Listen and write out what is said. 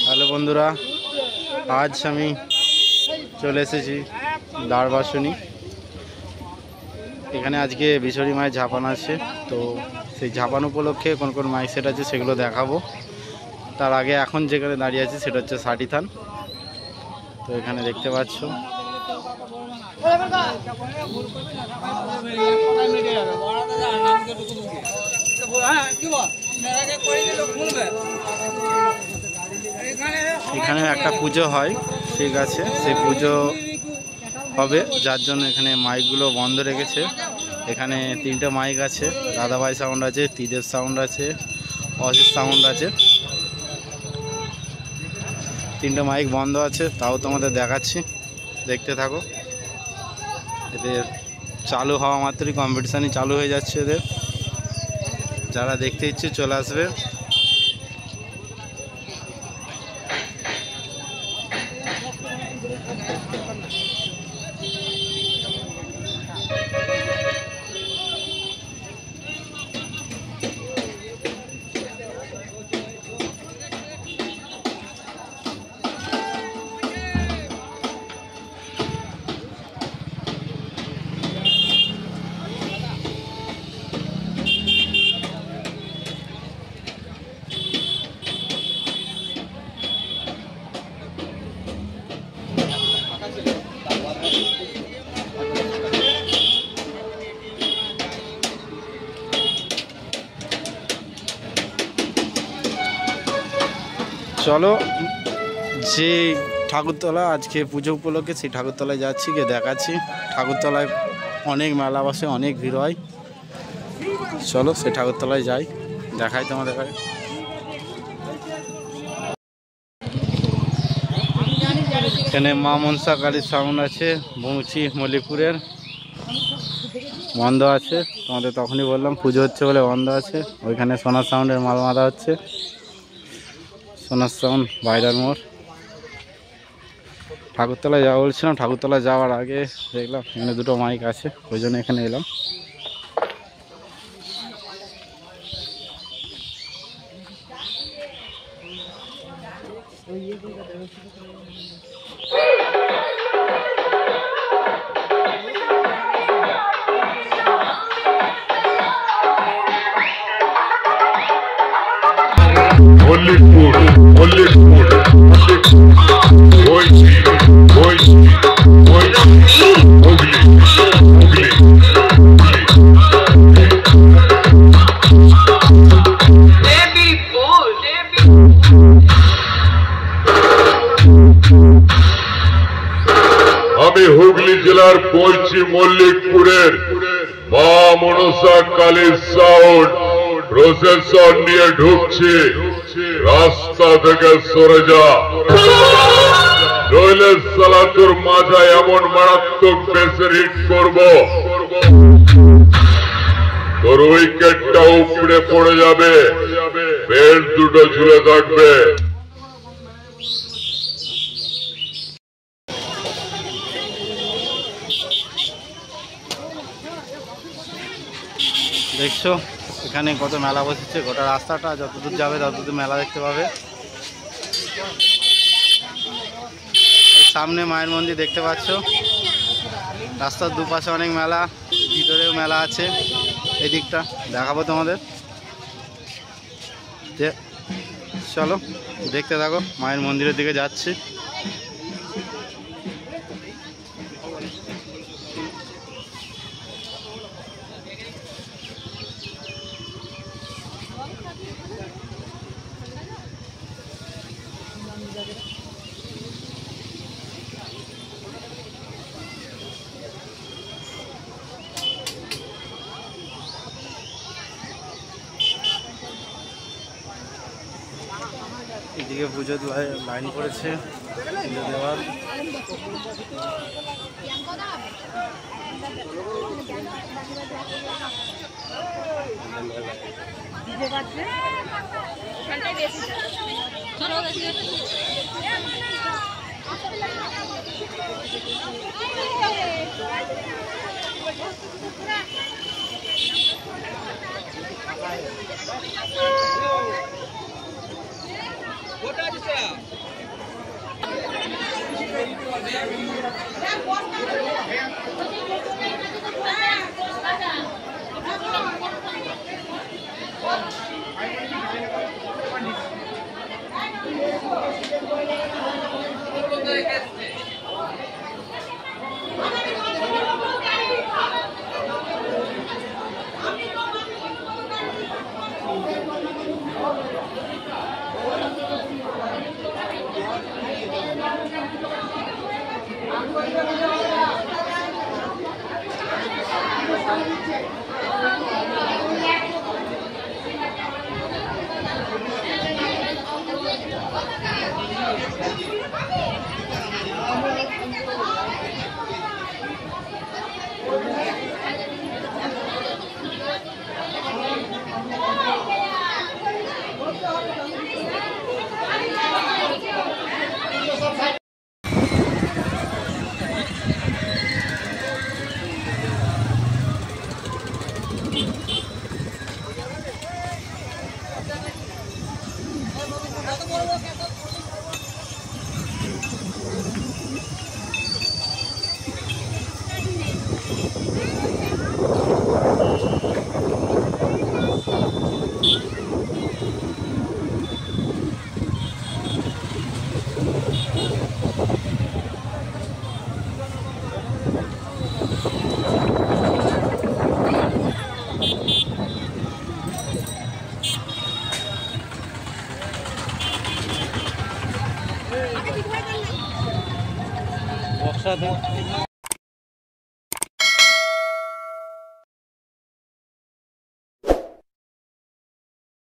Hello বন্ধুরা, আজ আমি চলে এসেছি দ্বারবাসনী। এখানে আজকে বিশরী মায়ের ঝাপান আছে, তো সেই ঝাপান উপলক্ষে কোন কোন মাইক সেট আছে সেগুলো দেখাবো। তার আগে এখন যেখানে দাঁড়িয়ে আছে সেটা হচ্ছে ষাটি থান। তো এখানে দেখতে পাচ্ছ এখানে একটা পুজো হয়, ঠিক আছে, সেই পুজো হবে, যার জন্য এখানে মাইকগুলো বন্ধ রেখেছে। এখানে তিনটে মাইক আছে, দাদাভাই সাউন্ড আছে, তীরের সাউন্ড আছে, অজিত সাউন্ড আছে। তিনটে মাইক বন্ধ আছে, তাও তোমাদের দেখাচ্ছি, দেখতে থাকো। এদের চালু হওয়া মাত্রই কম্পিটিশানই চালু হয়ে যাচ্ছে এদের। যারা দেখতে ইচ্ছে চলে আসবে। চলো, যে ঠাকুরতলা আজকে পুজো উপলক্ষে সেই ঠাকুরতলায় যাচ্ছি, গিয়ে দেখাচ্ছি। ঠাকুরতলায় অনেক মেলা বসে, অনেক ভিড় হয়। চলো সেই ঠাকুরতলায় যাই, দেখাই তোমাদের। এখানে মা মনসা কালীর সাউন্ড আছে, বংশী মল্লিকপুরের, বন্ধ আছে। তোমাদের তখনই বললাম পুজো হচ্ছে বলে বন্ধ আছে। ওইখানে সোনার সাউন্ডের মাল মারা হচ্ছে, সোনার সাউন্ড বাইরার মোড়। ঠাকুরতলায় যাওয়া বলছিলাম, ঠাকুরতলায় যাওয়ার আগে দেখলাম এখানে দুটো মাইক আছে, ওই জন্য এখানে এলাম। আমি হুগলি জেলার পশ্চিম মল্লিকপুরের মা মনসা কালীর সাউন্ড প্রসেসর নিয়ে ঢুকছি। রাস্তা থেকে সরে যা, নইলে সালা তোর মাথায় এমন মারাত্মক বেসের হিট করবো তোর উইকেটটা উপড়ে পড়ে যাবে, বেল্ট দুটো ঝুলে থাকবে। দেখছো এখানে কত মেলা বসেছে, গোটা রাস্তাটা যতদূর যাবে ততদূর মেলা দেখতে পাবে। সামনে মায়ের মন্দির দেখতে পাচ্ছ, রাস্তার দুপাশে অনেক মেলা, ভিতরেও মেলা আছে। এই দিকটা দেখাবো তোমাদের, চলো দেখতে থাকো। মায়ের মন্দিরের দিকে যাচ্ছি। এদিকে পুজো লাইন করেছে, পুজো দেওয়ার। বক্সা